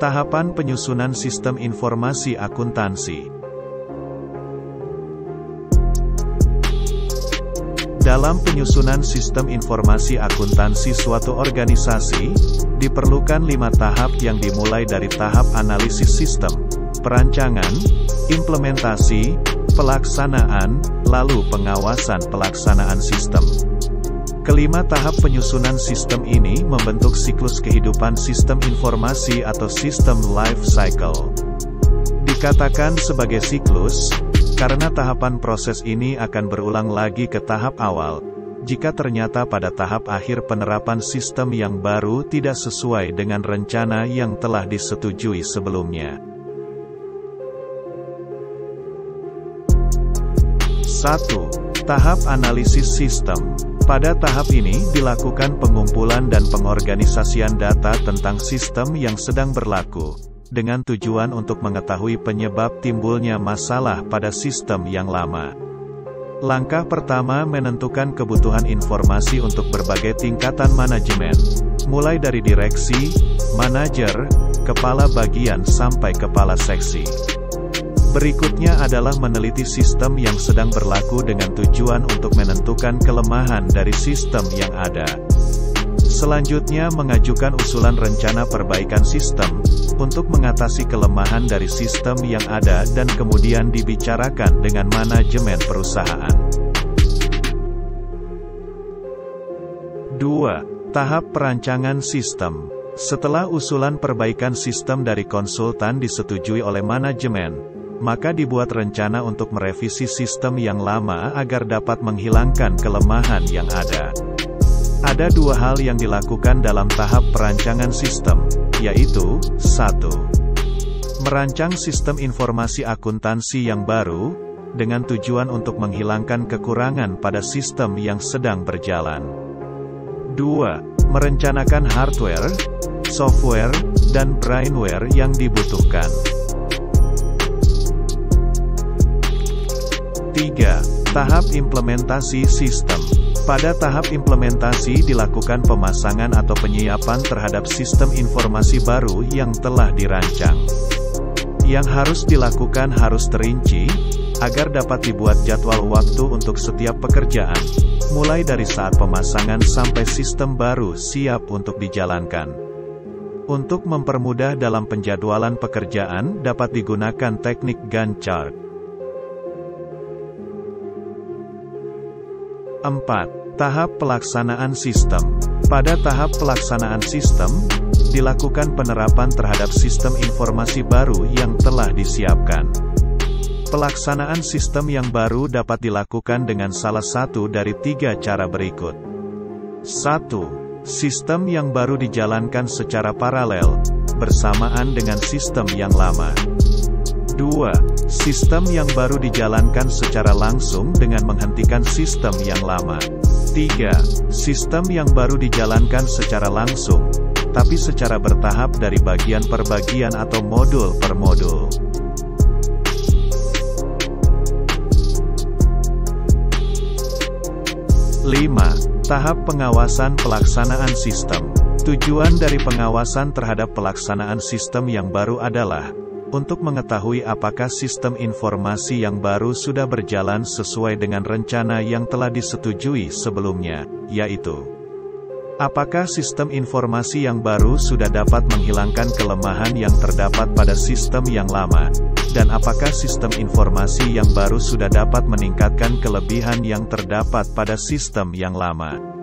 Tahapan penyusunan sistem informasi akuntansi. Dalam penyusunan sistem informasi akuntansi suatu organisasi, diperlukan 5 tahap yang dimulai dari tahap analisis sistem, perancangan, implementasi, pelaksanaan, lalu pengawasan pelaksanaan sistem. Kelima tahap penyusunan sistem ini membentuk siklus kehidupan sistem informasi atau sistem life cycle. Dikatakan sebagai siklus, karena tahapan proses ini akan berulang lagi ke tahap awal, jika ternyata pada tahap akhir penerapan sistem yang baru tidak sesuai dengan rencana yang telah disetujui sebelumnya. 1. Tahap analisis sistem. Pada tahap ini dilakukan pengumpulan dan pengorganisasian data tentang sistem yang sedang berlaku, dengan tujuan untuk mengetahui penyebab timbulnya masalah pada sistem yang lama. Langkah pertama menentukan kebutuhan informasi untuk berbagai tingkatan manajemen, mulai dari direksi, manajer, kepala bagian sampai kepala seksi. Berikutnya adalah meneliti sistem yang sedang berlaku dengan tujuan untuk menentukan kelemahan dari sistem yang ada. Selanjutnya mengajukan usulan rencana perbaikan sistem, untuk mengatasi kelemahan dari sistem yang ada dan kemudian dibicarakan dengan manajemen perusahaan. 2. Tahap perancangan sistem. Setelah usulan perbaikan sistem dari konsultan disetujui oleh manajemen, maka dibuat rencana untuk merevisi sistem yang lama agar dapat menghilangkan kelemahan yang ada. Ada 2 hal yang dilakukan dalam tahap perancangan sistem, yaitu, 1. Merancang sistem informasi akuntansi yang baru, dengan tujuan untuk menghilangkan kekurangan pada sistem yang sedang berjalan. 2. Merencanakan hardware, software, dan brainware yang dibutuhkan. 3. Tahap implementasi sistem. Pada tahap implementasi dilakukan pemasangan atau penyiapan terhadap sistem informasi baru yang telah dirancang. Yang harus dilakukan harus terinci, agar dapat dibuat jadwal waktu untuk setiap pekerjaan, mulai dari saat pemasangan sampai sistem baru siap untuk dijalankan. Untuk mempermudah dalam penjadwalan pekerjaan dapat digunakan teknik Gantt chart. 4. Tahap pelaksanaan sistem. Pada tahap pelaksanaan sistem, dilakukan penerapan terhadap sistem informasi baru yang telah disiapkan. Pelaksanaan sistem yang baru dapat dilakukan dengan salah satu dari 3 cara berikut. 1. Sistem yang baru dijalankan secara paralel, bersamaan dengan sistem yang lama. 2. Sistem yang baru dijalankan secara langsung dengan menghentikan sistem yang lama. 3. Sistem yang baru dijalankan secara langsung, tapi secara bertahap dari bagian per bagian atau modul per modul. 5. Tahap pengawasan pelaksanaan sistem. Tujuan dari pengawasan terhadap pelaksanaan sistem yang baru adalah untuk mengetahui apakah sistem informasi yang baru sudah berjalan sesuai dengan rencana yang telah disetujui sebelumnya, yaitu apakah sistem informasi yang baru sudah dapat menghilangkan kelemahan yang terdapat pada sistem yang lama, dan apakah sistem informasi yang baru sudah dapat meningkatkan kelebihan yang terdapat pada sistem yang lama.